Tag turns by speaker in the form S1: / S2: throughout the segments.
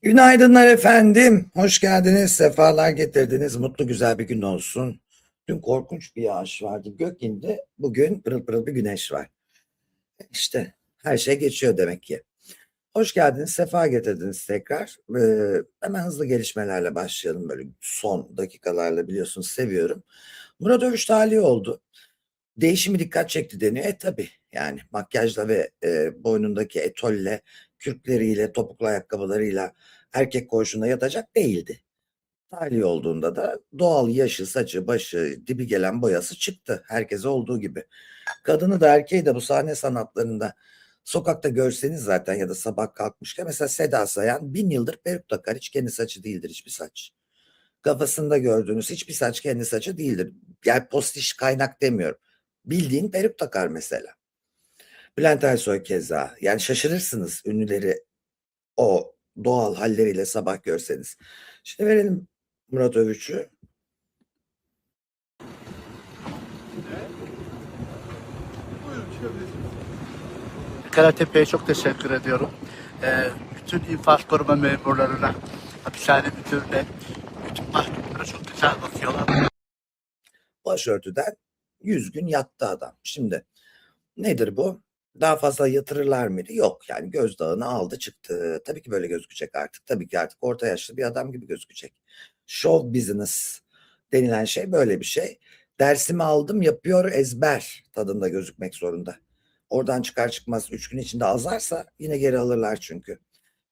S1: Günaydınlar efendim. Hoş geldiniz. Sefalar getirdiniz. Mutlu güzel bir gün olsun. Dün korkunç bir yağış vardı. Gökyüzünde bugün pırıl pırıl bir güneş var. İşte her şey geçiyor demek ki. Hoş geldiniz. Sefa getirdiniz tekrar. Hemen hızlı gelişmelerle başlayalım. Böyle son dakikalarla biliyorsunuz seviyorum. Murat Övüş talihi oldu. Değişimi dikkat çekti deniyor. Tabii yani makyajla ve boynundaki etolle, kürkleriyle, topuklu ayakkabılarıyla erkek koğuşunda yatacak değildi. Tahliye olduğunda da doğal yaşı, saçı, başı, dibi gelen boyası çıktı. Herkese olduğu gibi. Kadını da erkeği de bu sahne sanatlarında sokakta görseniz zaten ya da sabah kalkmışken mesela Seda Sayan 1000 yıldır peruk takar. Hiç kendi saçı değildir hiçbir saç. Kafasında gördüğünüz hiçbir saç kendi saçı değildir. Yani postiş kaynak demiyorum. Bildiğin peruk takar mesela. Bülent Ersoy keza. Yani şaşırırsınız ünlüleri o doğal halleriyle sabah görseniz. Şimdi verelim Murat Övüç'ü.
S2: Karatepe'ye çok teşekkür ediyorum. Bütün infaz koruma memurlarına, hapishane müdürüne, bütün mahkumlara çok güzel bakıyorlar.
S1: Başörtüden 100 gün yattı adam. Şimdi nedir bu? Daha fazla yatırırlar mıydı? Yok yani gözdağını aldı çıktı. Tabii ki böyle gözükecek artık. Tabii ki artık orta yaşlı bir adam gibi gözükecek. Show business denilen şey böyle bir şey. Dersimi aldım yapıyor ezber tadında gözükmek zorunda. Oradan çıkar çıkmaz 3 gün içinde azarsa yine geri alırlar çünkü.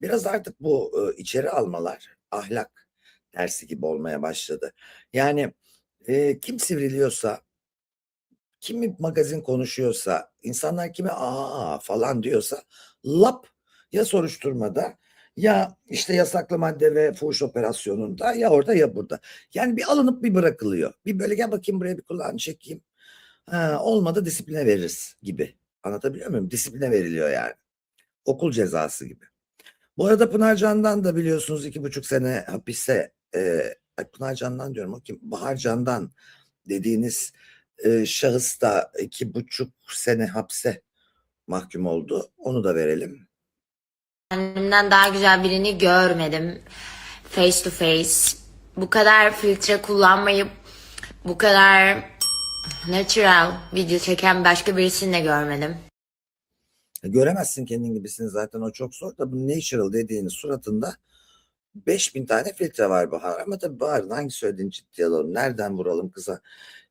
S1: Biraz artık bu içeri almalar ahlak dersi gibi olmaya başladı. Yani kim sivriliyorsa, kimi magazin konuşuyorsa, insanlar kime aa falan diyorsa lap ya soruşturmada ya işte yasaklı madde ve fuhuş operasyonunda ya orada ya burada. Yani bir alınıp bir bırakılıyor. Bir böyle gel bakayım buraya bir kulağını çekeyim. Ha, olmadı disipline veririz gibi. Anlatabiliyor muyum? Disipline veriliyor yani. Okul cezası gibi. Bu arada Pınar Can'dan da biliyorsunuz 2,5 sene hapise Pınar Can'dan diyorum o kim? Bahar Can'dan dediğiniz şahıs da 2,5 sene hapse mahkum oldu. Onu da verelim.
S3: Kendimden daha güzel birini görmedim. Face to face. Bu kadar filtre kullanmayıp bu kadar natural video çeken başka birisini de görmedim.
S1: Göremezsin kendin gibisini zaten o çok zor da bu natural dediğiniz suratında 5000 tane filtre var Bahar. Ama tabii Bahar'ın hangi söylediğini ciddiye alalım. Nereden vuralım kıza?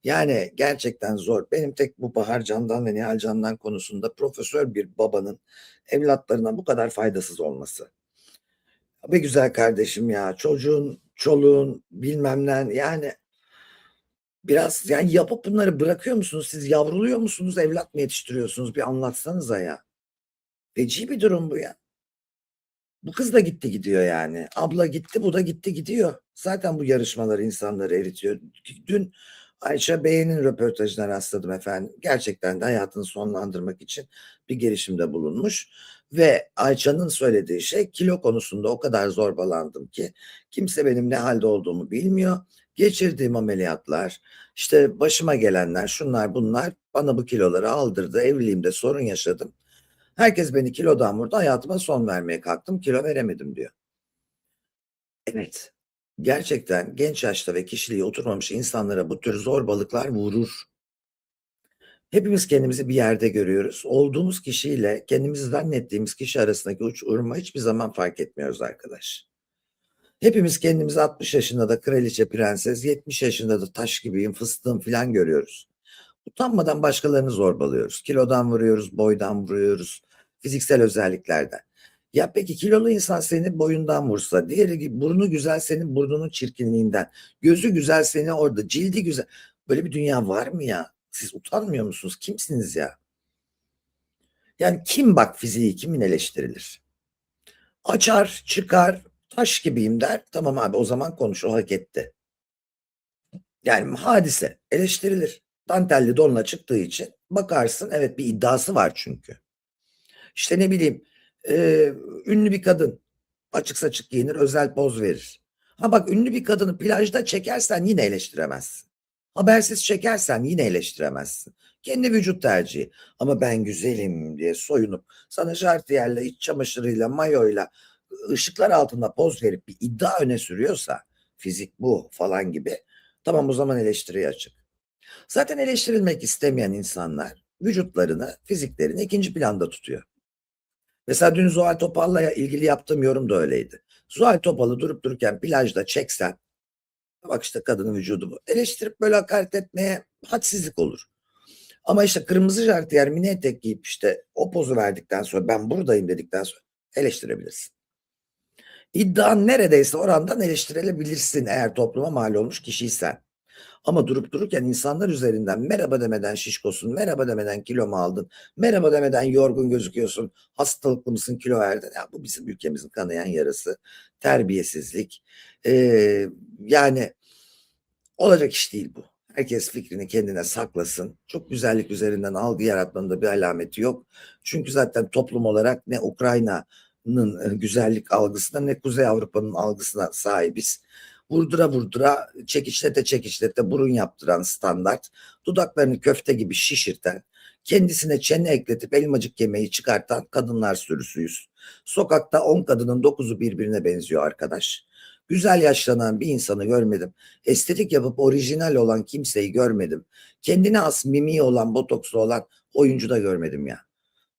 S1: Yani gerçekten zor. Benim tek bu Bahar Can'dan ve Nihal Can'dan konusunda profesör bir babanın evlatlarına bu kadar faydasız olması. Be güzel kardeşim ya çocuğun, çoluğun bilmem ne yani biraz yani yapıp bunları bırakıyor musunuz? Siz yavruluyor musunuz? Evlat mı yetiştiriyorsunuz? Bir anlatsanıza ya. Feci bir durum bu ya. Bu kız da gitti gidiyor yani. Abla gitti, bu da gitti gidiyor. Zaten bu yarışmalar insanları eritiyor. Dün Ayça Bey'in röportajına rastladım efendim. Gerçekten de hayatını sonlandırmak için bir girişimde bulunmuş. Ve Ayça'nın söylediği şey kilo konusunda o kadar zorbalandım ki kimse benim ne halde olduğumu bilmiyor. Geçirdiğim ameliyatlar, işte başıma gelenler, şunlar bunlar bana bu kiloları aldırdı. Evliliğimde sorun yaşadım. Herkes beni kilodan vurdu. Hayatıma son vermeye kalktım. Kilo veremedim diyor. Evet. Gerçekten genç yaşta ve kişiliği oturmamış insanlara bu tür zorbalıklar vurur. Hepimiz kendimizi bir yerde görüyoruz. Olduğumuz kişiyle kendimizi zannettiğimiz kişi arasındaki uçurumu hiçbir zaman fark etmiyoruz arkadaş. Hepimiz kendimizi 60 yaşında da kraliçe, prenses, 70 yaşında da taş gibiyim, fıstığım falan görüyoruz. Utanmadan başkalarını zorbalıyoruz. Kilodan vuruyoruz, boydan vuruyoruz, fiziksel özelliklerden. Ya peki kilolu insan seni boyundan vursa, diğeri gibi burnu güzel senin burnunun çirkinliğinden, gözü güzel seni orada, cildi güzel. Böyle bir dünya var mı ya? Siz utanmıyor musunuz? Kimsiniz ya? Yani kim bak fiziği kimin eleştirilir? Açar, çıkar, taş gibiyim der. Tamam abi o zaman konuş o hak etti. Yani hadise eleştirilir. Dantelli donla çıktığı için bakarsın evet bir iddiası var çünkü. İşte ne bileyim e, ünlü bir kadın açık saçık giyinir özel poz verir. Ha bak ünlü bir kadını plajda çekersen yine eleştiremezsin. Habersiz çekersen yine eleştiremezsin. Kendi vücut tercihi. Ama ben güzelim diye soyunup sana şartiyerle, iç çamaşırıyla, mayoyla ışıklar altında poz verip bir iddia öne sürüyorsa, fizik bu falan gibi, tamam, o zaman eleştiriye açık. Zaten eleştirilmek istemeyen insanlar vücutlarını, fiziklerini ikinci planda tutuyor. Mesela dün Zuhal Topal'la ilgili yaptığım yorum da öyleydi. Zuhal Topal'ı durup dururken plajda çeksen, bak işte kadının vücudu bu, eleştirip böyle hakaret etmeye hadsizlik olur. Ama işte kırmızı jartiyer mini etek giyip işte o pozu verdikten sonra, ben buradayım dedikten sonra eleştirebilirsin. İddian neredeyse orandan eleştirilebilirsin eğer topluma mal olmuş kişiysen. Ama durup dururken insanlar üzerinden merhaba demeden şişkosun, merhaba demeden kilo mu aldın, merhaba demeden yorgun gözüküyorsun, hastalıklı mısın, kilo verdin. Ya bu bizim ülkemizin kanayan yarası, terbiyesizlik. Yani olacak iş değil bu. Herkes fikrini kendine saklasın. Çok güzellik üzerinden algı yaratmanın da bir alameti yok. Çünkü zaten toplum olarak ne Ukrayna'nın güzellik algısına ne Kuzey Avrupa'nın algısına sahibiz. Vurdura vurdura, çekişlete çekişlete burun yaptıran standart, dudaklarını köfte gibi şişirten, kendisine çene ekletip elmacık yemeği çıkartan kadınlar sürüsüyüz. Sokakta 10 kadının 9'u birbirine benziyor arkadaş. Güzel yaşlanan bir insanı görmedim. Estetik yapıp orijinal olan kimseyi görmedim. Kendine has mimiği olan, botokslu olan oyuncu da görmedim ya.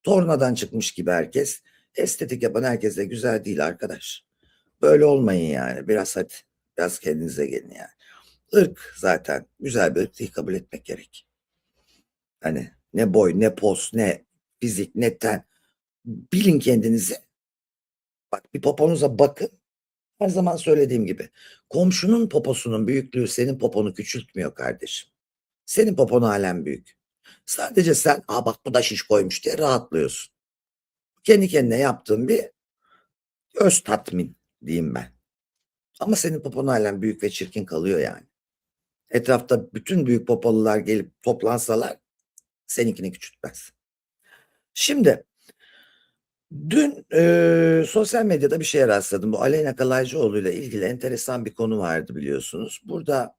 S1: Tornadan çıkmış gibi herkes. Estetik yapan herkes de güzel değil arkadaş. Böyle olmayın yani. Biraz hadi. Biraz kendinize gelin yani. Irk zaten güzel bir ırk değil, kabul etmek gerek. Hani ne boy, ne poz, ne fizik, ne ten. Bilin kendinizi. Bak, bir poponuza bakın. Her zaman söylediğim gibi, komşunun poposunun büyüklüğü senin poponu küçültmüyor kardeşim. Senin popon halen büyük. Sadece sen, bak bu da şiş koymuş diye rahatlıyorsun. Kendi kendine yaptığın bir öz tatmin diyeyim ben. Ama senin popon halen büyük ve çirkin kalıyor yani. Etrafta bütün büyük popolular gelip toplansalar seninkini küçültmez. Şimdi dün sosyal medyada bir şeye rastladım. Bu Aleyna Kalaycıoğlu ile ilgili enteresan bir konu vardı biliyorsunuz. Burada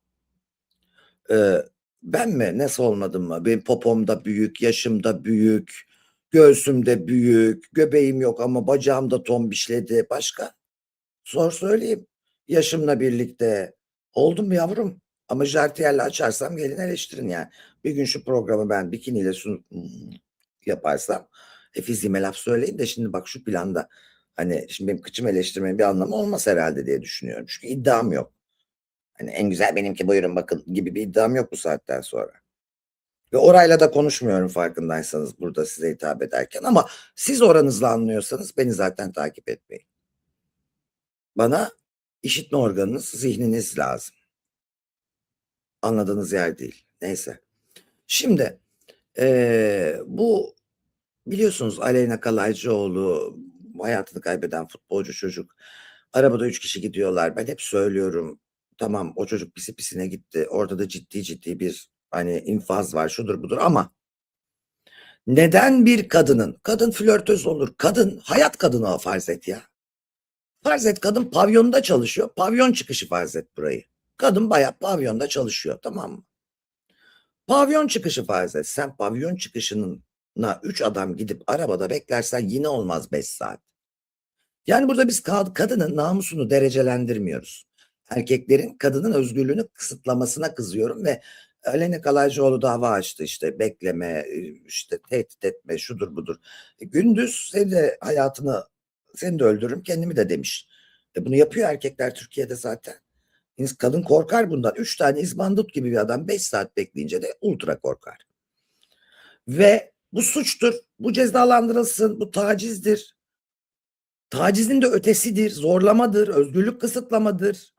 S1: ben mi, nasıl olmadım mı? Benim popom da büyük, yaşım da büyük, göğsüm de büyük, göbeğim yok ama bacağım da tombişledi. Başka? Zor söyleyeyim. Yaşımla birlikte oldum yavrum. Ama jartiyerle açarsam gelin eleştirin yani. Bir gün şu programı ben bikiniyle yaparsam fiziğime laf söyleyin de şimdi bak şu planda, hani şimdi benim kıçım eleştirmenin bir anlamı olmaz herhalde diye düşünüyorum. Çünkü iddiam yok. Hani en güzel benimki, buyurun bakın gibi bir iddiam yok bu saatten sonra. Ve orayla da konuşmuyorum farkındaysanız burada size hitap ederken, ama siz oranızla anlıyorsanız beni zaten takip etmeyin. Bana işitme organınız, zihniniz lazım. Anladığınız yer değil. Neyse. Şimdi bu biliyorsunuz Aleyna Kalaycıoğlu hayatını kaybeden futbolcu çocuk. Arabada 3 kişi gidiyorlar. Ben hep söylüyorum. Tamam, o çocuk pisi pisine gitti. Orada da ciddi bir hani infaz var, şudur budur, ama neden bir kadın flörtöz olur? Kadın hayat kadını farz et ya. Farz et kadın pavyonda çalışıyor. Pavyon çıkışı farz et burayı. Kadın bayağı pavyonda çalışıyor, tamam mı? Pavyon çıkışı farz et. Sen pavyon çıkışına 3 adam gidip arabada beklersen yine olmaz 5 saat. Yani burada biz kadının namusunu derecelendirmiyoruz. Erkeklerin kadının özgürlüğünü kısıtlamasına kızıyorum ve Aleyna Kalaycıoğlu dava açtı, işte bekleme, işte tehdit etme, şudur budur. Gündüz seni de hayatını, seni de öldürürüm kendimi de demiş. Bunu yapıyor erkekler Türkiye'de zaten. Kadın korkar bundan. 3 tane izbandut gibi bir adam 5 saat bekleyince de ultra korkar. Ve bu suçtur. Bu cezalandırılsın. Bu tacizdir. Tacizin de ötesidir. Zorlamadır. Özgürlük kısıtlamadır.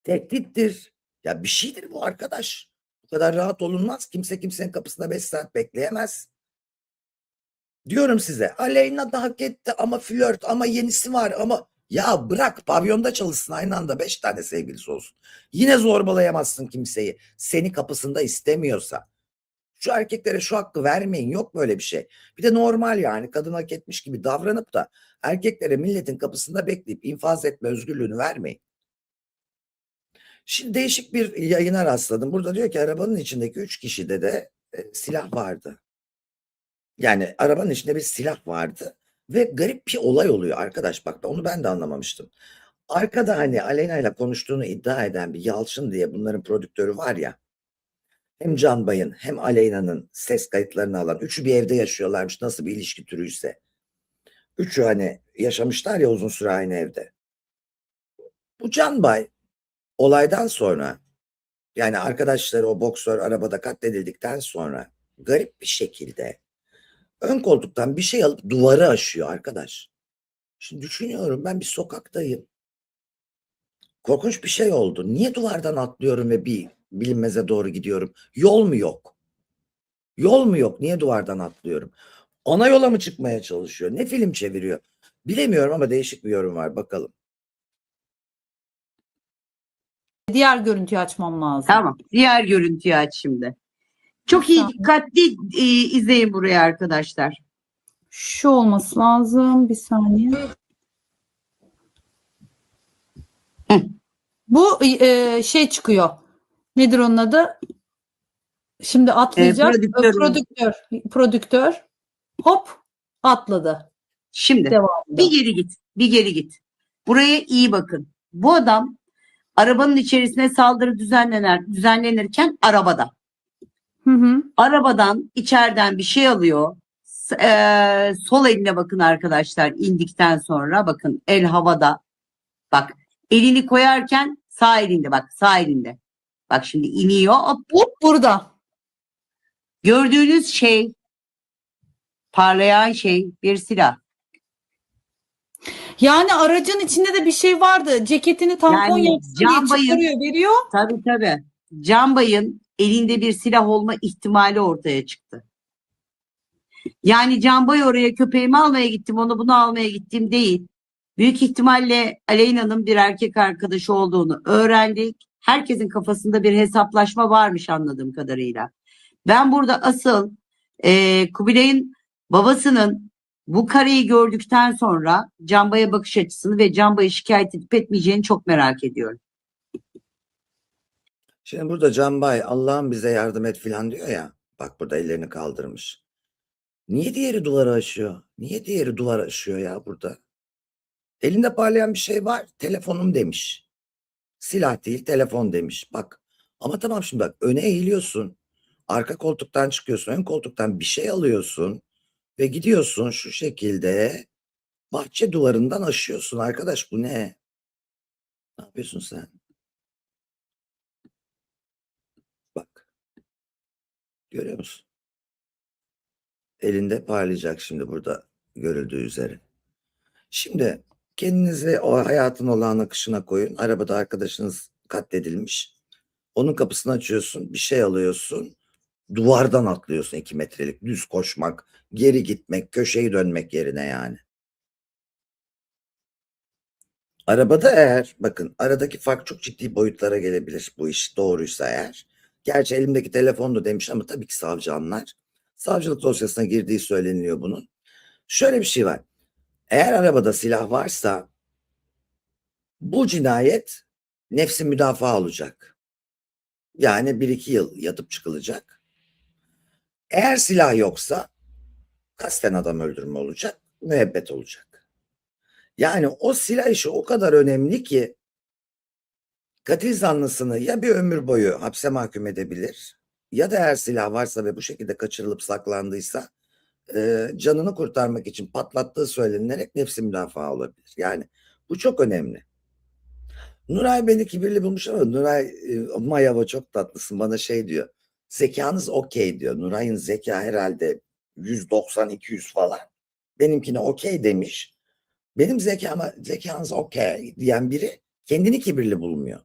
S1: Tehdittir. Ya bir şeydir bu arkadaş. Bu kadar rahat olunmaz. Kimse kimsenin kapısında 5 saat bekleyemez. Diyorum size. Aleyna da hak etti ama flört, ama yenisi var, ama ya bırak pavyonda çalışsın aynı anda 5 tane sevgilisi olsun. Yine zorbalayamazsın kimseyi. Seni kapısında istemiyorsa. Şu erkeklere şu hakkı vermeyin. Yok böyle bir şey. Bir de normal yani kadın hak etmiş gibi davranıp da erkeklere milletin kapısında bekleyip infaz etme özgürlüğünü vermeyin. Şimdi değişik bir yayına rastladım. Burada diyor ki arabanın içindeki 3 kişide de silah vardı. Yani arabanın içinde bir silah vardı Ve garip bir olay oluyor arkadaş, bak onu ben de anlamamıştım. Arkada hani Aleyna ile konuştuğunu iddia eden bir Yalçın diye bunların prodüktörü var ya. Hem Can Bay'ın hem Aleyna'nın ses kayıtlarını alan. Üçü bir evde yaşıyorlarmış, nasıl bir ilişki türüyse. Üçü hani yaşamışlar ya uzun süre aynı evde. Bu Can Bay olaydan sonra, yani arkadaşları o boksör arabada katledildikten sonra garip bir şekilde ön koltuktan bir şey alıp duvarı aşıyor arkadaş. Şimdi düşünüyorum, ben bir sokaktayım. Korkunç bir şey oldu. Niye duvardan atlıyorum ve bir bilinmeze doğru gidiyorum? Yol mu yok? Yol mu yok? Niye duvardan atlıyorum? Ana yola mı çıkmaya çalışıyor? Ne film çeviriyor? Bilemiyorum ama değişik bir yorum var. Bakalım.
S4: Diğer görüntüyü açmam lazım.
S5: Tamam. Diğer görüntüyü aç şimdi. Çok iyi, dikkatli izleyin burayı arkadaşlar.
S4: Şu olması lazım. Bir saniye. Bu şey çıkıyor. Nedir onun adı? Şimdi atlayacak. Prodüktör. Hop atladı.
S5: Şimdi
S4: Devamında.
S5: bir geri git. Bir geri git. Buraya iyi bakın. Bu adam arabanın içerisine saldırı düzenlenirken arabada.
S4: Hı hı.
S5: Arabadan içeriden bir şey alıyor. Sol eline bakın arkadaşlar, indikten sonra bakın el havada. Bak elini koyarken sağ elinde, bak sağ elinde. Bak şimdi iniyor.
S4: Hop burada.
S5: Gördüğünüz şey, parlayan şey bir silah.
S4: Yani aracın içinde de bir şey vardı. Ceketini tampon
S5: Yani
S4: yapsın diye
S5: Can Bay'ın-
S4: çıkarıyor, veriyor.
S5: Tabii. Can Bay'ın elinde bir silah olma ihtimali ortaya çıktı. Yani Can Bay oraya köpeğimi almaya gittim, onu bunu almaya gittim değil. Büyük ihtimalle Aleyna'nın bir erkek arkadaşı olduğunu öğrendik. Herkesin kafasında bir hesaplaşma varmış anladığım kadarıyla. Ben burada asıl Kubilay'ın babasının bu kareyi gördükten sonra Can Bay'a bakış açısını ve Can Bay'ı şikayet edip etmeyeceğini çok merak ediyorum.
S1: Şimdi burada Can Bay Allah'ım bize yardım et filan diyor ya. Bak burada ellerini kaldırmış. Niye diğeri duvarı aşıyor? Niye diğeri duvar aşıyor ya burada? Elinde parlayan bir şey var. Telefonum demiş. Silah değil, telefon demiş. Bak. Ama tamam, şimdi bak, öne eğiliyorsun. Arka koltuktan çıkıyorsun. Ön koltuktan bir şey alıyorsun. Ve gidiyorsun şu şekilde bahçe duvarından aşıyorsun. Arkadaş bu ne? Ne yapıyorsun sen? Bak. Görüyor musun? Elinde parlayacak şimdi burada görüldüğü üzere. Şimdi kendinizi o hayatın olağan akışına koyun. Arabada arkadaşınız katledilmiş. Onun kapısını açıyorsun, bir şey alıyorsun. Duvardan atlıyorsun 2 metrelik. Düz koşmak, geri gitmek, köşeyi dönmek yerine yani. Arabada eğer, bakın aradaki fark çok ciddi boyutlara gelebilir bu iş doğruysa eğer. Gerçi elimdeki telefondu demiş ama tabii ki savcı anlar. Savcılık dosyasına girdiği söyleniliyor bunun. Şöyle bir şey var. Eğer arabada silah varsa bu cinayet nefsi müdafaa olacak. Yani 1-2 yıl yatıp çıkılacak. Eğer silah yoksa kasten adam öldürme olacak, müebbet olacak. Yani o silah işi o kadar önemli ki katil zanlısını ya bir ömür boyu hapse mahkum edebilir ya da eğer silah varsa ve bu şekilde kaçırılıp saklandıysa canını kurtarmak için patlattığı söylenilerek nefsi müdafaa olabilir. Yani bu çok önemli. Nuray beni kibirli bulmuş ama Nuray Mayava çok tatlısın, bana şey diyor. Zekanız okey diyor. Nuray'ın zeka herhalde 190-200 falan. Benimkine okey demiş. Benim zekanız okey diyen biri kendini kibirli bulmuyor.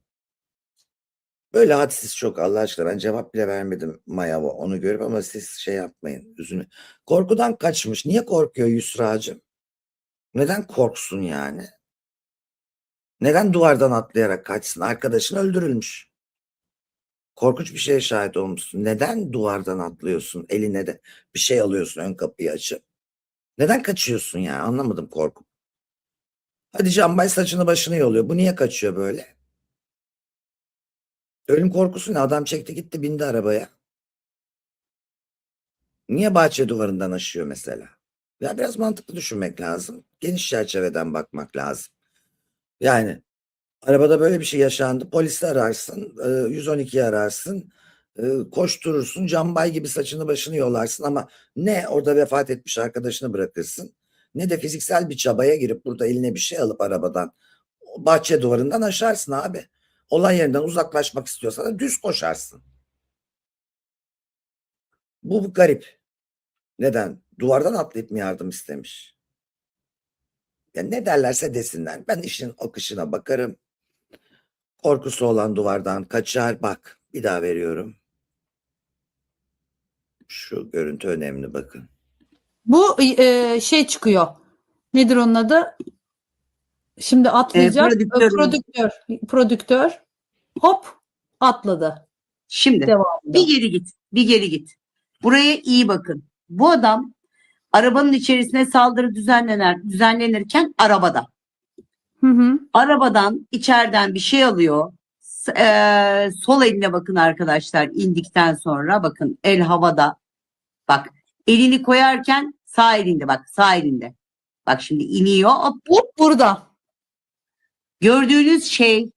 S1: Böyle hadsiz çok, Allah aşkına. Ben cevap bile vermedim Mayava onu görüp, ama siz şey yapmayın. Üzülme. Korkudan kaçmış. Niye korkuyor Yusra'cığım? Neden korksun yani? Neden duvardan atlayarak kaçsın? Arkadaşın öldürülmüş. Korkunç bir şeye şahit olmuşsun. Neden duvardan atlıyorsun? Eline de bir şey alıyorsun ön kapıyı açıp. Neden kaçıyorsun ya? Anlamadım korku. Hadi Can Bay saçını başını yoluyor. Bu niye kaçıyor böyle? Ölüm korkusu ne? Adam çekti gitti, bindi arabaya. Niye bahçe duvarından aşıyor mesela? Ya biraz mantıklı düşünmek lazım. Geniş çerçeveden bakmak lazım. Yani arabada böyle bir şey yaşandı. Polisi ararsın, 112'yi ararsın, koşturursun, cambay gibi saçını başını yolarsın ama ne orada vefat etmiş arkadaşını bırakırsın ne de fiziksel bir çabaya girip burada eline bir şey alıp arabadan o bahçe duvarından aşarsın abi. Olay yerinden uzaklaşmak istiyorsan da düz koşarsın. Bu garip. Neden? Duvardan atlayıp mı yardım istemiş? Ya ne derlerse desinler. Ben işin akışına bakarım. Korkusu olan duvardan kaçar. Bak, bir daha veriyorum. Şu görüntü önemli, bakın.
S4: Bu şey çıkıyor. Nedir onun adı? Şimdi atlayacak. Prodüktör. Hop atladı.
S5: Şimdi
S4: Devamında.
S5: bir geri git. Bir geri git. Buraya iyi bakın. Bu adam arabanın içerisine saldırı düzenlenirken arabada.
S4: Hı hı.
S5: Arabadan içeriden bir şey alıyor. Sol eline bakın arkadaşlar, indikten sonra bakın el havada. Bak, elini koyarken sağ elinde, bak sağ elinde. Bak şimdi iniyor. Hop.
S4: Hop burada.
S5: Gördüğünüz şey,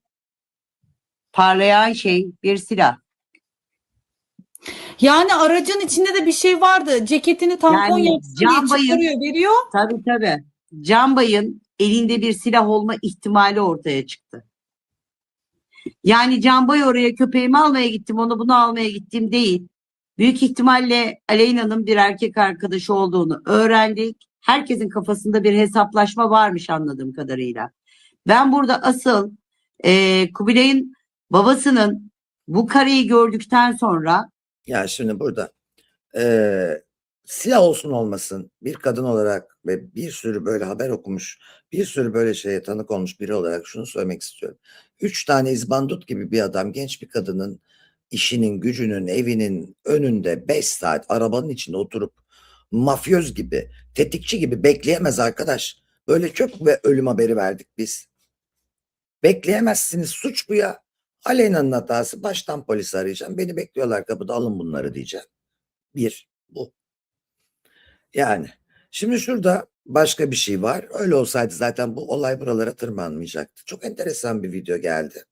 S5: parlayan şey bir silah.
S4: Yani aracın içinde de bir şey vardı. Ceketini tampon
S5: Yani
S4: yapsın diye çıkarıyor, veriyor.
S5: Tabii. Canbay'ın elinde bir silah olma ihtimali ortaya çıktı. Yani Canbay oraya köpeğimi almaya gittim, onu bunu almaya gittim değil. Büyük ihtimalle Aleyna'nın bir erkek arkadaşı olduğunu öğrendik. Herkesin kafasında bir hesaplaşma varmış anladığım kadarıyla. Ben burada asıl Kubilay'ın babasının bu kareyi gördükten sonra
S1: Ya şimdi burada silah olsun olmasın bir kadın olarak ve bir sürü böyle haber okumuş, bir sürü böyle şeye tanık olmuş biri olarak şunu söylemek istiyorum. 3 tane izbandut gibi bir adam genç bir kadının işinin, gücünün, evinin önünde 5 saat arabanın içinde oturup mafyoz gibi, tetikçi gibi bekleyemez arkadaş. Böyle çok ve ölüm haberi verdik biz. Bekleyemezsiniz, suç bu ya. Aleyna'nın hatası, baştan polisi arayacağım. Beni bekliyorlar kapıda, alın bunları diyeceğim. Bir, bu. Yani şimdi şurada başka bir şey var. Öyle olsaydı zaten bu olay buralara tırmanmayacaktı. Çok enteresan bir video geldi.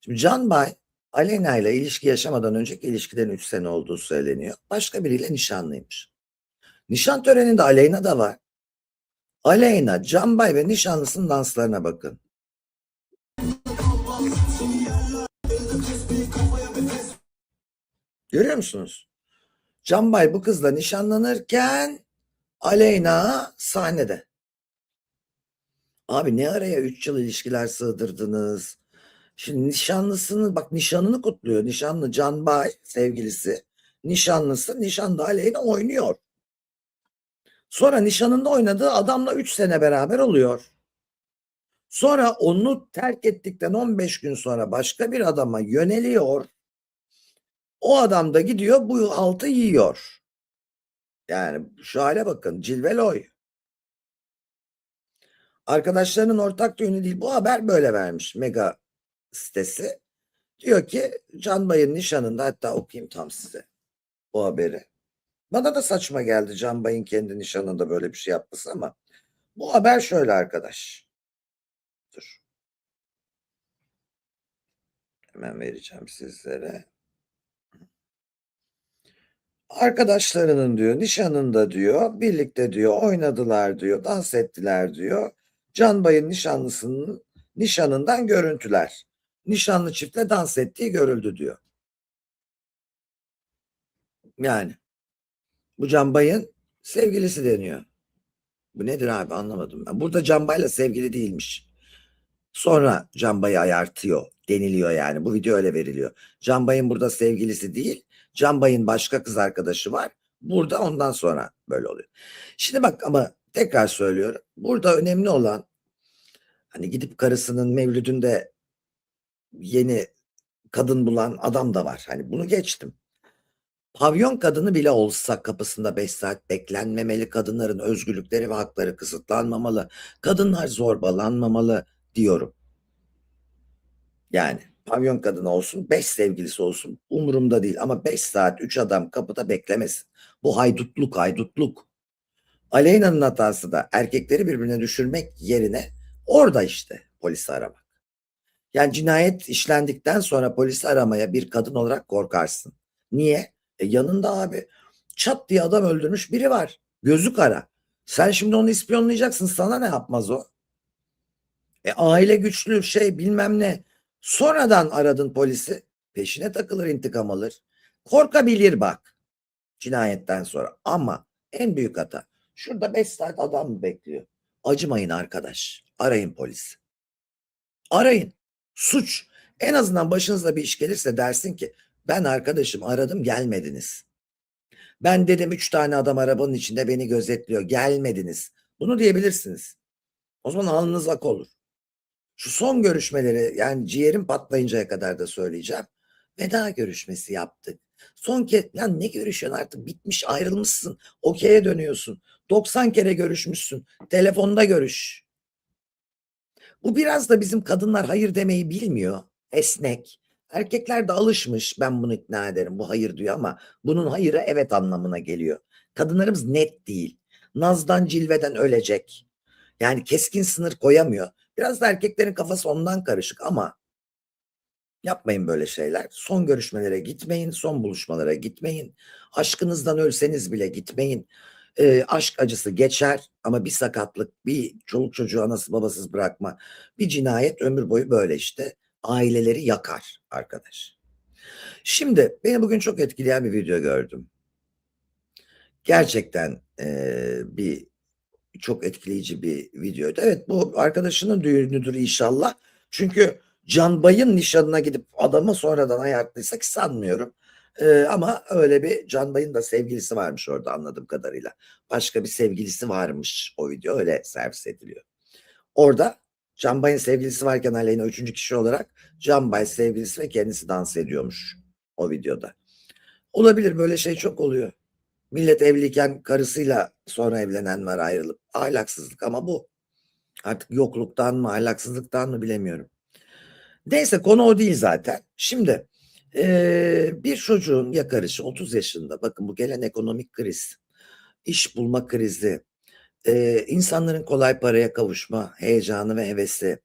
S1: Şimdi Can Bay Aleyna ile ilişki yaşamadan önceki ilişkiden 3 sene olduğu söyleniyor. Başka biriyle nişanlıymış. Nişan töreninde Aleyna da var. Aleyna, Can Bay ve nişanlısının danslarına bakın. Görüyor musunuz? Can Bay bu kızla nişanlanırken Aleyna sahnede. Abi ne araya 3 yıl ilişkiler sığdırdınız? Şimdi nişanlısını, bak nişanını kutluyor. Nişanlı Can Bay sevgilisi. Nişanlısı nişanda Aleyna oynuyor. Sonra nişanında oynadığı adamla 3 sene beraber oluyor. Sonra onu terk ettikten 15 gün sonra başka bir adama yöneliyor. O adam da gidiyor bu altı yiyor. Yani şu hale bakın, cilveloy. Arkadaşlarının ortak düğünü değil, bu haber böyle vermiş Mega sitesi. Diyor ki Can Bay'ın nişanında, hatta okuyayım tam size o haberi. Bana da saçma geldi Can Bay'ın kendi nişanında böyle bir şey yapması ama bu haber şöyle arkadaş. Dur. Hemen vereceğim sizlere. Arkadaşlarının diyor nişanında diyor birlikte diyor oynadılar diyor, dans ettiler diyor. Can Bay'ın nişanlısının nişanından görüntüler. Nişanlı çiftle dans ettiği görüldü diyor. Yani bu Can Bay'ın sevgilisi deniyor. Bu nedir abi, anlamadım ben. Burada Can Bay'la sevgili değilmiş. Sonra Can Bay'ı ayartıyor deniliyor yani. Bu video öyle veriliyor. Can Bay'ın burada sevgilisi değil. Can Bay'ın başka kız arkadaşı var. Burada ondan sonra böyle oluyor. Şimdi bak ama tekrar söylüyorum. Burada önemli olan hani gidip karısının mevlüdünde yeni kadın bulan adam da var. Hani bunu geçtim. Pavyon kadını bile olsa kapısında 5 saat beklenmemeli, kadınların özgürlükleri ve hakları kısıtlanmamalı, kadınlar zorbalanmamalı diyorum. Yani pavyon kadını olsun, 5 sevgilisi olsun umurumda değil ama 5 saat 3 adam kapıda beklemesin. Bu haydutluk. Aleyna'nın hatası da erkekleri birbirine düşürmek yerine orada işte polisi aramak. Yani cinayet işlendikten sonra polisi aramaya bir kadın olarak korkarsın. Niye? Yanında abi çat diye adam öldürmüş biri var. Gözü kara. Sen şimdi onu ispiyonlayacaksın. Sana ne yapmaz o? Aile güçlü şey bilmem ne. Sonradan aradın polisi. Peşine takılır, intikam alır. Korkabilir bak cinayetten sonra. Ama en büyük hata. Şurada 5 saat adam mı bekliyor? Acımayın arkadaş. Arayın polisi. Arayın. Suç. En azından başınıza bir iş gelirse dersin ki ben arkadaşım aradım gelmediniz. Ben dedim 3 tane adam arabanın içinde beni gözetliyor gelmediniz. Bunu diyebilirsiniz. O zaman alnınız ak olur. Şu son görüşmeleri yani ciğerim patlayıncaya kadar da söyleyeceğim. Veda görüşmesi yaptık. Son kez ya ne görüşüyorsun artık bitmiş ayrılmışsın. Okey'e dönüyorsun. 90 kere görüşmüşsün. Telefonda görüş. Bu biraz da bizim kadınlar hayır demeyi bilmiyor. Esnek. Erkekler de alışmış ben bunu ikna ederim bu hayır diyor ama bunun hayırı evet anlamına geliyor. Kadınlarımız net değil. Nazdan cilveden ölecek. Yani keskin sınır koyamıyor. Biraz da erkeklerin kafası ondan karışık ama yapmayın böyle şeyler. Son görüşmelere gitmeyin, son buluşmalara gitmeyin. Aşkınızdan ölseniz bile gitmeyin. Aşk acısı geçer ama bir sakatlık, bir çoluk çocuğu anası babasız bırakma, bir cinayet ömür boyu böyle işte. Aileleri yakar arkadaş. Şimdi beni bugün çok etkileyen bir video gördüm. Gerçekten bir çok etkileyici bir videoydu. Evet bu arkadaşının düğünüdür inşallah. Çünkü Canbay'ın nişanına gidip adamı sonradan ayarttıysak sanmıyorum. Ama öyle bir Canbay'ın da sevgilisi varmış orada anladığım kadarıyla. Başka bir sevgilisi varmış o video öyle servis ediliyor. Orada Canbay'ın sevgilisi varken Aleyna üçüncü kişi olarak Canbay sevgilisi ve kendisi dans ediyormuş o videoda. Olabilir böyle şey çok oluyor. Millet evliyken karısıyla sonra evlenen var ayrılıp. Ahlaksızlık ama bu. Artık yokluktan mı ahlaksızlıktan mı bilemiyorum. Neyse konu o değil zaten. Şimdi bir çocuğun yakarışı 30 yaşında bakın bu gelen ekonomik kriz, iş bulma krizi, insanların kolay paraya kavuşma heyecanı ve hevesi,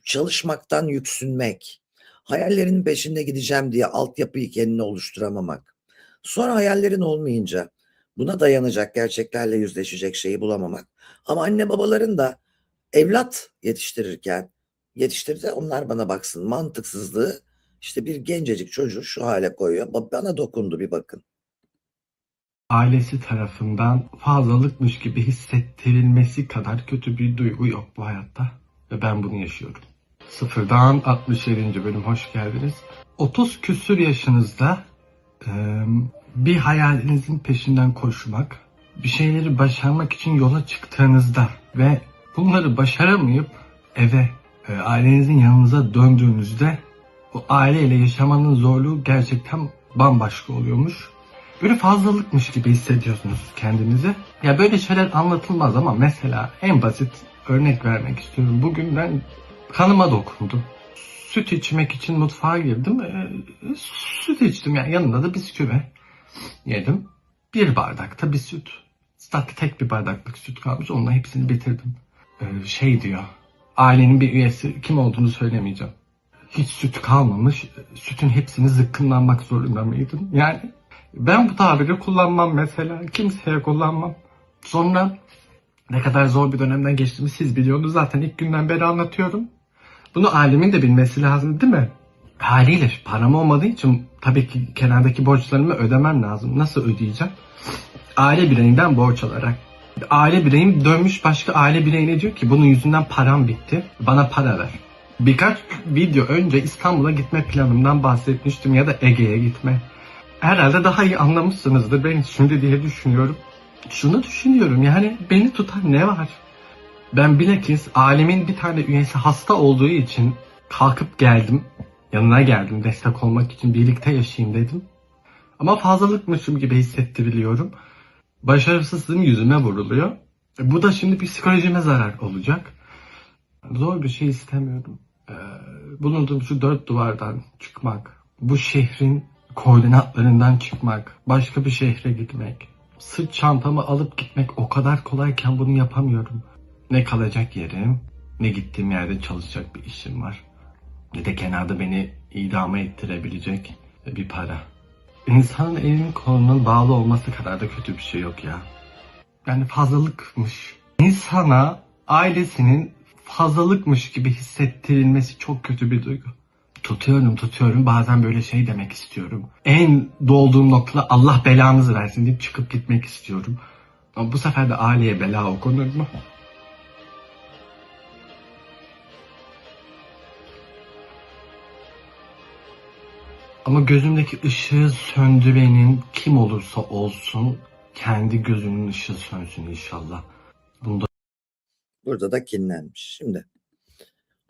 S1: çalışmaktan yüksünmek, hayallerinin peşinde gideceğim diye altyapıyı kendine oluşturamamak, sonra hayallerin olmayınca buna dayanacak gerçeklerle yüzleşecek şeyi bulamamak. Ama anne babaların da evlat yetiştirirken yetiştirdi onlar bana baksın mantıksızlığı işte bir gencecik çocuğu şu hale koyuyor. Bana dokundu bir bakın.
S6: Ailesi tarafından fazlalıkmış gibi hissettirilmesi kadar kötü bir duygu yok bu hayatta. Ve ben bunu yaşıyorum. Sıfırdan 67. bölüm hoş geldiniz. 30 küsür yaşınızda bir hayalinizin peşinden koşmak, bir şeyleri başarmak için yola çıktığınızda ve bunları başaramayıp eve, ailenizin yanınıza döndüğünüzde o aileyle yaşamanın zorluğu gerçekten bambaşka oluyormuş. Böyle fazlalıkmış gibi hissediyorsunuz kendinizi. Ya böyle şeyler anlatılmaz ama mesela en basit örnek vermek istiyorum. Bugün ben kanıma dokundu. Süt içmek için mutfağa girdim. Süt içtim yani yanında da bisküvi yedim. Bir bardakta bir süt. Zaten tek bir bardaklık süt kalmış. Onunla hepsini bitirdim. Şey diyor. Ailenin bir üyesi kim olduğunu söylemeyeceğim. Hiç süt kalmamış. Sütün hepsini zıkkımlanmak zorunda mıydın? Yani ben bu tabiri kullanmam mesela. Kimseye kullanmam. Sonra ne kadar zor bir dönemden geçtiğimi siz biliyorsunuz. Zaten ilk günden beri anlatıyorum. Bunu ailemin de bilmesi lazım değil mi? Haliyle param olmadığı için tabii ki kenardaki borçlarımı ödemem lazım. Nasıl ödeyeceğim? Aile bireyinden borç alarak. Aile bireyim dönmüş başka aile bireyine diyor ki bunun yüzünden param bitti. Bana para ver. Birkaç video önce İstanbul'a gitme planımdan bahsetmiştim ya da Ege'ye gitme. Herhalde daha iyi anlamışsınızdır beni şimdi diye düşünüyorum. Şunu düşünüyorum yani beni tutan ne var? Ben bilakis ailemin bir tane üyesi hasta olduğu için kalkıp geldim. Yanına geldim destek olmak için birlikte yaşayayım dedim. Ama fazlalıkmışım gibi hissettiriliyorum. Başarısızlığım yüzüme vuruluyor. Bu da şimdi psikolojime zarar olacak. Zor bir şey istemiyorum. Bulunduğum şu 4 duvardan çıkmak, bu şehrin koordinatlarından çıkmak, başka bir şehre gitmek. Sırt çantamı alıp gitmek o kadar kolayken bunu yapamıyorum. Ne kalacak yerim, ne gittiğim yerde çalışacak bir işim var. Ne de kenarda beni idame ettirebilecek bir para. İnsanın elinin kolunun bağlı olması kadar da kötü bir şey yok ya. Yani fazlalıkmış. İnsana ailesinin fazlalıkmış gibi hissettirilmesi çok kötü bir duygu. Tutuyorum. Bazen böyle şey demek istiyorum. En dolduğum noktada Allah belanızı versin deyip çıkıp gitmek istiyorum. Ama bu sefer de aileye bela okunur mu? Ama gözümdeki ışığı söndürenin kim olursa olsun kendi gözünün ışığı sönsün inşallah. Bunda
S1: Burada da kinlenmiş. Şimdi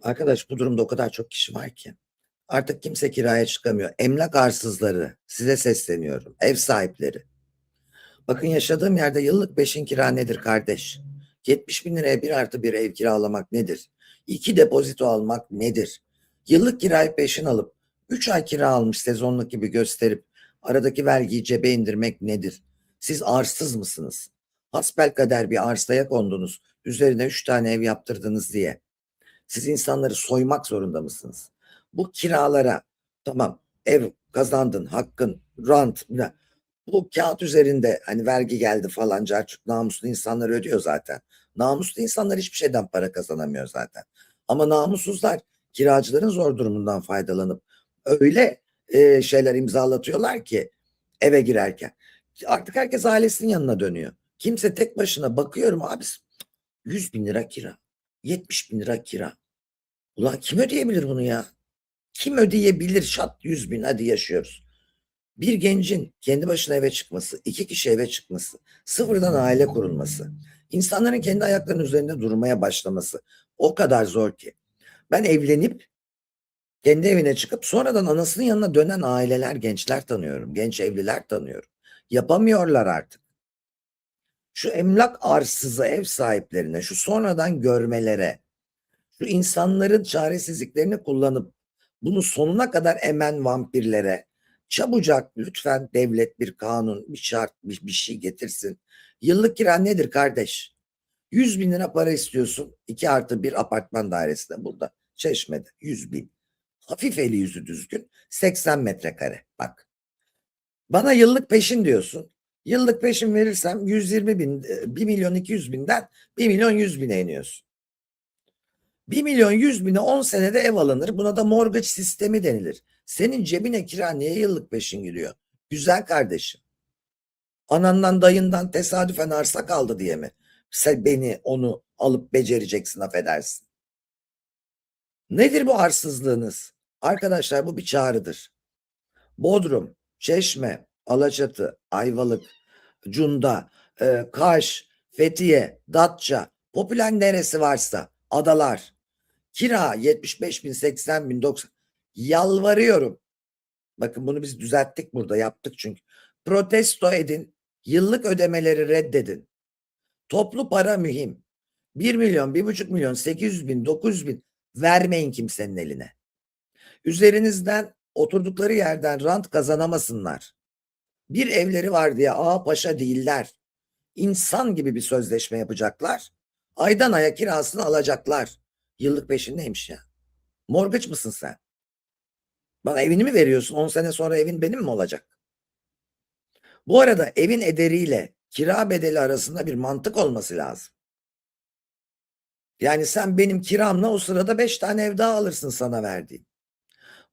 S1: arkadaş, bu durumda o kadar çok kişi var ki artık kimse kiraya çıkamıyor. Emlak arsızları, size sesleniyorum. Ev sahipleri. Bakın, yaşadığım yerde yıllık peşin kira nedir kardeş? 70 bin liraya 1+1 ev kiralamak nedir? 2 depozito almak nedir? Yıllık kirayı peşin alıp 3 ay kira almış sezonluk gibi gösterip aradaki vergiyi cebe indirmek nedir? Siz arsız mısınız? Hasbelkader bir arsaya kondunuz. Üzerine 3 tane ev yaptırdınız diye. Siz insanları soymak zorunda mısınız? Bu kiralara, tamam, ev kazandın, hakkın, rant, bu kağıt üzerinde hani vergi geldi falan, carçuk, namuslu insanlar ödüyor zaten. Namuslu insanlar hiçbir şeyden para kazanamıyor zaten. Ama namussuzlar kiracıların zor durumundan faydalanıp öyle şeyler imzalatıyorlar ki eve girerken. Artık herkes ailesinin yanına dönüyor. Kimse tek başına, bakıyorum abi, 100 bin lira kira, 70 bin lira kira. Ulan kim ödeyebilir bunu ya? Kim ödeyebilir? Şat 100 bin, hadi yaşıyoruz. Bir gencin kendi başına eve çıkması, 2 kişi eve çıkması, sıfırdan aile kurulması, insanların kendi ayaklarının üzerinde durmaya başlaması o kadar zor ki. Ben evlenip kendi evine çıkıp sonradan anasının yanına dönen aileler, gençler tanıyorum. Genç evliler tanıyorum. Yapamıyorlar artık. Şu emlak arsızı ev sahiplerine, şu sonradan görmelere, şu insanların çaresizliklerini kullanıp bunu sonuna kadar emen vampirlere çabucak lütfen devlet bir kanun, bir şart, bir şey getirsin. Yıllık kira nedir kardeş? 100 bin lira para istiyorsun. 2+1 apartman dairesinde burada. Çeşme'de 100 bin. Hafif eli yüzü düzgün. 80 metrekare. Bak. Bana yıllık peşin diyorsun. Yıllık peşin verirsem 120 bin, 1 milyon 200 binden 1 milyon 100 bine iniyorsun. 1 milyon 100 bine 10 senede ev alınır. Buna da mortgage sistemi denilir. Senin cebine kira niye yıllık peşin giriyor? Güzel kardeşim. Anandan dayından tesadüfen arsa kaldı diye mi? Sen beni onu alıp becereceksin, affedersin. Nedir bu arsızlığınız? Arkadaşlar, bu bir çağrıdır. Bodrum, Çeşme, Alaçatı, Ayvalık, Cunda, Kaş, Fethiye, Datça, popüler neresi varsa, adalar. Kira 75 bin, 80 bin, 90. Yalvarıyorum. Bakın, bunu biz düzelttik burada, yaptık çünkü. Protesto edin. Yıllık ödemeleri reddedin. Toplu para mühim. 1 milyon, 1,5 milyon, 800 bin, 900 bin vermeyin kimsenin eline. Üzerinizden, oturdukları yerden rant kazanamasınlar. Bir evleri var diye ağa paşa değiller. İnsan gibi bir sözleşme yapacaklar. Aydan aya kirasını alacaklar. Yıllık peşin neymiş ya? Mortgage mısın sen? Bana evini mi veriyorsun? 10 sene sonra evin benim mi olacak? Bu arada evin ederiyle kira bedeli arasında bir mantık olması lazım. Yani sen benim kiramla o sırada 5 tane ev daha alırsın sana verdiğim.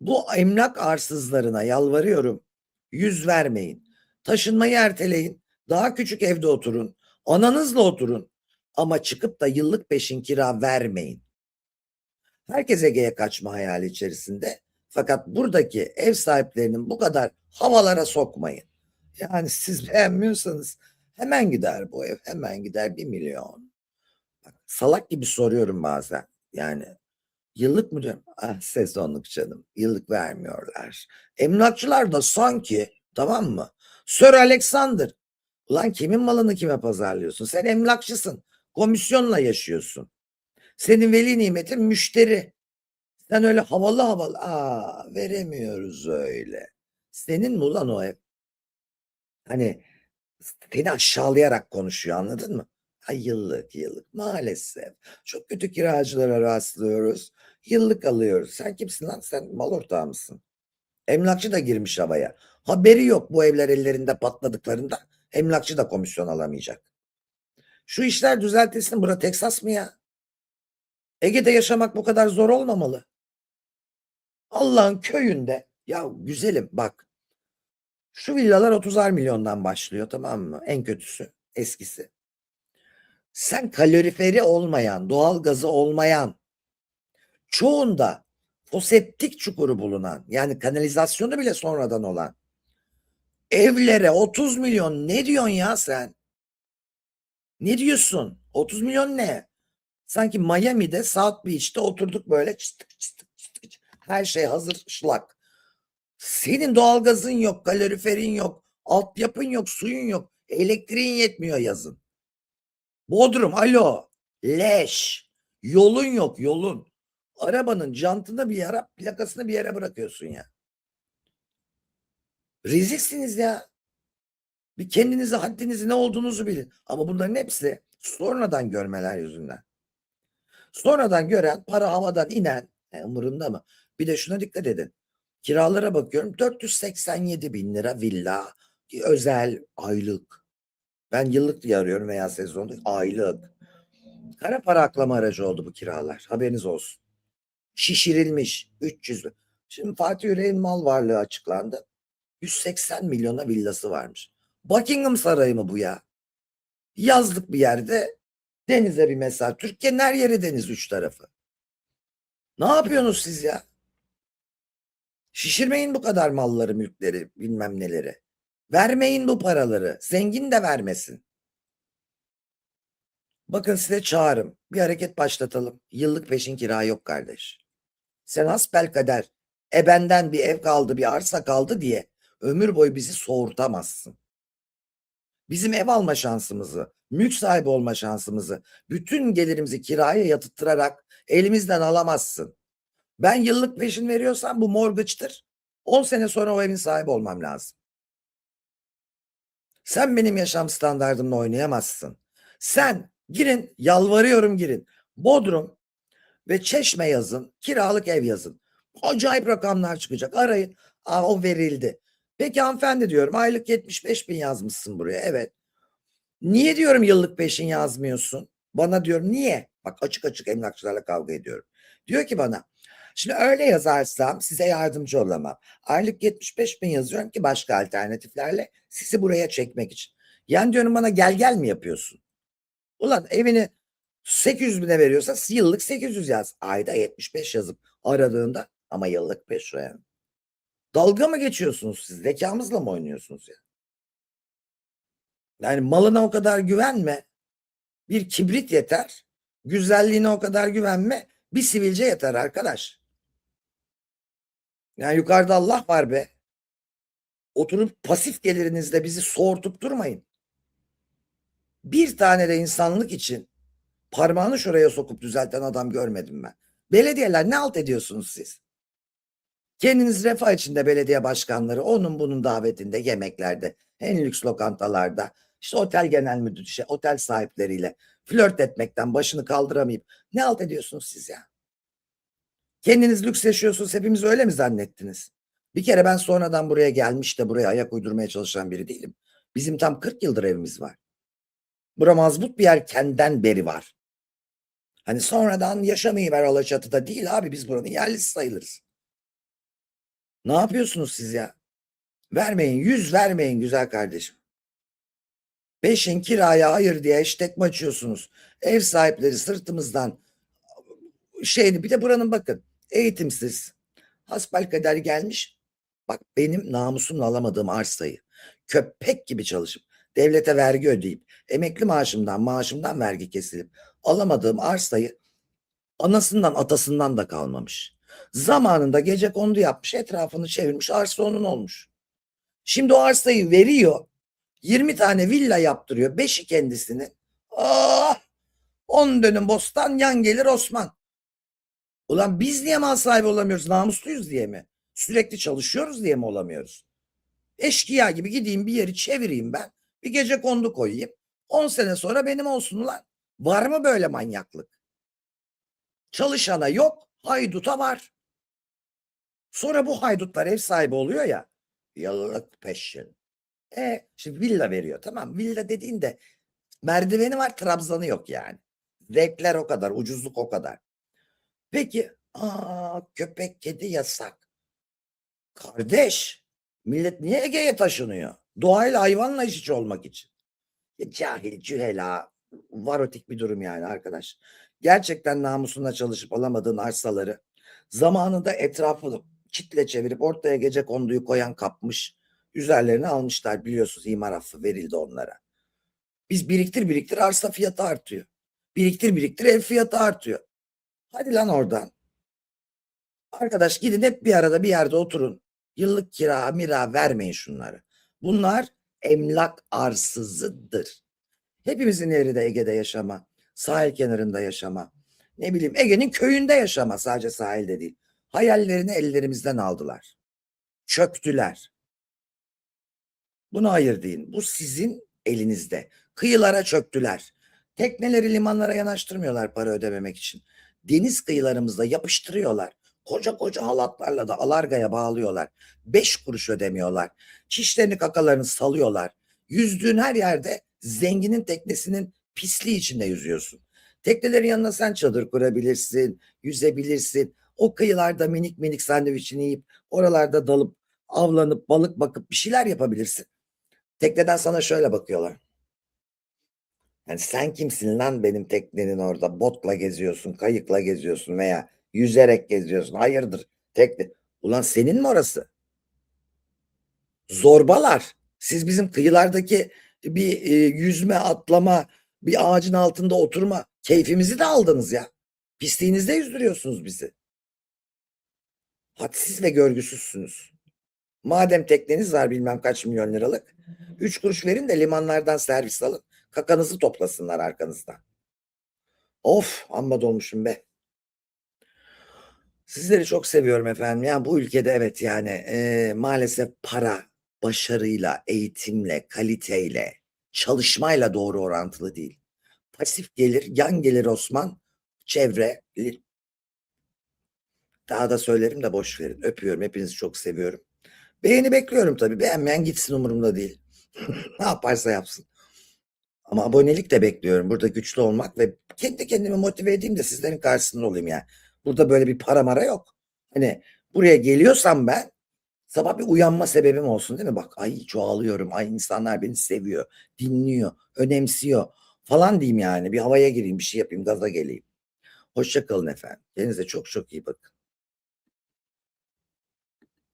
S1: Bu emlak arsızlarına yalvarıyorum. Yüz vermeyin. Taşınmayı erteleyin. Daha küçük evde oturun. Ananızla oturun. Ama çıkıp da yıllık peşin kira vermeyin. Herkes Ege'ye kaçma hayali içerisinde. Fakat buradaki ev sahiplerinin bu kadar havalara sokmayın. Yani siz beğenmiyorsanız hemen gider bu ev. Hemen gider 1 milyon. Bak, salak gibi soruyorum bazen. Yani yıllık mı diyorum? Ah, sezonluk canım. Yıllık vermiyorlar. Emlakçılar da sanki, tamam mı? Sir Alexander. Ulan kimin malını kime pazarlıyorsun? Sen emlakçısın. Komisyonla yaşıyorsun. Senin veli nimetin müşteri. Sen öyle havalı havalı, veremiyoruz öyle. Senin mi ulan o ev? Hani Seni aşağılayarak konuşuyor, anladın mı? Ay yıllık maalesef. Çok kötü kiracılara rastlıyoruz. Yıllık alıyoruz. Sen kimsin lan? Sen mal ortağı mısın? Emlakçı da girmiş havaya. Haberi yok bu evler ellerinde patladıklarında. Emlakçı da komisyon alamayacak. Şu işler düzeltilsin. Bura Teksas mı ya? Ege'de yaşamak bu kadar zor olmamalı. Allah'ın köyünde. Ya güzelim bak. Şu villalar 30'ar milyondan başlıyor, tamam mı? En kötüsü. Eskisi. Sen kaloriferi olmayan, doğalgazı olmayan, çoğunda foseptik çukuru bulunan, yani kanalizasyonu bile sonradan olan evlere 30 milyon ne diyorsun ya sen? Ne diyorsun? 30 milyon ne? Sanki Miami'de South Beach'te oturduk böyle çıtık çıtık çıtık. Her şey hazır şlak. Senin doğalgazın yok, kaloriferin yok, altyapın yok, suyun yok, elektriğin yetmiyor yazın. Bodrum, alo, leş, yolun yok, yolun. Arabanın jantını bir yere, plakasını bir yere bırakıyorsun ya. Rezilsiniz ya. Bir kendinizi, haddinizi ne olduğunuzu bilin. Ama bunların hepsi sonradan görmeler yüzünden. Sonradan gören, para havadan inen, umurunda mı? Bir de şuna dikkat edin. Kiralara bakıyorum, 487 bin lira villa, özel aylık. Ben yıllık diye arıyorum veya sezonluk, aylık. Kara para aklama aracı oldu bu kiralar. Haberiniz olsun. Şişirilmiş 300. Şimdi Fatih Yüreğin mal varlığı açıklandı. 180 milyona villası varmış. Buckingham Sarayı mı bu ya? Yazlık bir yerde, denize bir mesaj. Türkiye'nin her yeri deniz, üç tarafı. Ne yapıyorsunuz siz ya? Şişirmeyin bu kadar malları, mülkleri, bilmem neleri. Vermeyin bu paraları. Zengin de vermesin. Bakın size çağrım. Bir hareket başlatalım. Yıllık peşin kira yok kardeş. Sen hasbelkader ebenden bir ev kaldı, bir arsa kaldı diye ömür boyu bizi soğurtamazsın. Bizim ev alma şansımızı, mülk sahibi olma şansımızı, bütün gelirimizi kiraya yatırtarak elimizden alamazsın. Ben yıllık peşin veriyorsam bu mortgage'tır. 10 sene sonra o evin sahibi olmam lazım. Sen benim yaşam standardımla oynayamazsın. Sen girin, yalvarıyorum girin. Bodrum ve Çeşme yazın, kiralık ev yazın. Acayip rakamlar çıkacak. Arayın. Aa, o verildi. Peki hanımefendi diyorum, aylık 75 bin yazmışsın buraya. Evet. Niye diyorum yıllık peşin yazmıyorsun? Bana diyorum niye? Bak açık açık emlakçılarla kavga ediyorum. Diyor ki bana, şimdi öyle yazarsam size yardımcı olamam. Aylık 75 bin yazıyorum ki başka alternatiflerle sizi buraya çekmek için. Yani diyorum bana gel mi yapıyorsun? Ulan evini 800 bine veriyorsa yıllık 800 yaz. Ayda 75 yazıp aradığında ama yıllık 5 liraya. Dalga mı geçiyorsunuz siz? Zekamızla mı oynuyorsunuz ya? Yani malına o kadar güvenme. Bir kibrit yeter. Güzelliğine o kadar güvenme. Bir sivilce yeter arkadaş. Yani yukarıda Allah var be. Oturup pasif gelirinizle bizi soğurtup durmayın. Bir tane de insanlık için parmağını şuraya sokup düzelten adam görmedim ben. Belediyeler ne halt ediyorsunuz siz? Kendiniz refah içinde belediye başkanları, onun bunun davetinde, yemeklerde, en lüks lokantalarda, işte otel genel müdürü, otel sahipleriyle flört etmekten başını kaldıramayıp ne halt ediyorsunuz siz ya? Kendiniz lüks yaşıyorsunuz, hepimiz öyle mi zannettiniz? Bir kere ben sonradan buraya gelmiş de buraya ayak uydurmaya çalışan biri değilim. Bizim tam 40 yıldır evimiz var. Bura mazbut bir yer, kendinden beri var. Hani sonradan yaşamayı ver Alaçatı'da değil abi, biz buranın yerlisi sayılırız. Ne yapıyorsunuz siz ya? Vermeyin, yüz vermeyin güzel kardeşim. Peşin kiraya hayır diye hashtag açıyorsunuz. Ev sahipleri sırtımızdan bir de buranın bakın eğitimsiz hasbelkader gelmiş. Bak benim namusumla alamadığım arsayı köpek gibi çalışıp devlete vergi ödeyip emekli maaşımdan vergi kesilip alamadığım arsayı anasından atasından da kalmamış. Zamanında gecekondu yapmış, etrafını çevirmiş, arsa onun olmuş. Şimdi o arsayı veriyor. 20 tane villa yaptırıyor. 5'i kendisinin. Ah! 10 dönüm bostan, yan gelir Osman. Ulan biz niye mal sahibi olamıyoruz? Namusluyuz diye mi? Sürekli çalışıyoruz diye mi olamıyoruz? Eşkıya gibi gideyim bir yeri çevireyim ben. Bir gecekondu koyayım. 10 sene sonra benim olsun ulan. Var mı böyle manyaklık? Çalışana yok, hayduta var. Sonra bu haydutlar ev sahibi oluyor ya. Yıllık peşin. Şimdi villa veriyor, tamam. Villa dediğinde merdiveni var, trabzanı yok yani. Zevkler o kadar, ucuzluk o kadar. Peki, köpek kedi yasak. Kardeş, millet niye Ege'ye taşınıyor? Doğayla hayvanla iç içe olmak için. Cahil, cühela, varotik bir durum yani arkadaş. Gerçekten namusuna çalışıp alamadığın arsaları zamanında etrafını çitle çevirip ortaya gecekonduyu koyan kapmış. Üzerlerine almışlar, biliyorsunuz, imar affı verildi onlara. Biz biriktir arsa fiyatı artıyor. Biriktir ev fiyatı artıyor. Hadi lan oradan. Arkadaş gidin hep bir arada bir yerde oturun. Yıllık kira mira vermeyin şunları. Bunlar emlak arsızıdır. Hepimizin yeri de Ege'de yaşama. Sahil kenarında yaşama. Ne bileyim Ege'nin köyünde yaşama, sadece sahilde değil. Hayallerini ellerimizden aldılar. Çöktüler. Buna hayır deyin. Bu sizin elinizde. Kıyılara çöktüler. Tekneleri limanlara yanaştırmıyorlar para ödememek için. Deniz kıyılarımızda yapıştırıyorlar. Koca koca halatlarla da alargaya bağlıyorlar. 5 kuruş ödemiyorlar. Çişlerini kakalarını salıyorlar. Yüzdüğün her yerde zenginin teknesinin pisliği içinde yüzüyorsun. Teknelerin yanına sen çadır kurabilirsin, yüzebilirsin. O kıyılarda minik minik sandviçini yiyip oralarda dalıp avlanıp balık bakıp bir şeyler yapabilirsin. Tekneden sana şöyle bakıyorlar. Yani sen kimsin lan, benim teknenin orada botla geziyorsun, kayıkla geziyorsun veya yüzerek geziyorsun. Hayırdır tekne? Ulan senin mi orası? Zorbalar. Siz bizim kıyılardaki bir yüzme, atlama, bir ağacın altında oturma keyfimizi de aldınız ya. Pisliğinizde yüzdürüyorsunuz bizi. Hadsiz ve görgüsüzsünüz. Madem tekneniz var bilmem kaç milyon liralık, 3 kuruş verin de limanlardan servis alın. Kakanızı toplasınlar arkanızdan. Of, amma dolmuşum be. Sizleri çok seviyorum efendim. Yani bu ülkede evet yani maalesef para başarıyla, eğitimle, kaliteyle, çalışmayla doğru orantılı değil. Pasif gelir, yan gelir Osman, çevre. Daha da söylerim de boş verin. Öpüyorum, hepinizi çok seviyorum. Beğeni bekliyorum tabii. Beğenmeyen gitsin, umurumda değil. Ne yaparsa yapsın. Ama abonelik de bekliyorum. Burada güçlü olmak ve kendi kendimi motive edeyim de sizlerin karşısında olayım yani. Burada böyle bir para mara yok. Hani buraya geliyorsam ben sabah bir uyanma sebebim olsun değil mi? Bak ay çoğalıyorum. Ay insanlar beni seviyor, dinliyor, önemsiyor falan diyeyim yani. Bir havaya gireyim, bir şey yapayım, gaza geleyim. Hoşça kalın efendim. Kendinize çok çok iyi bakın.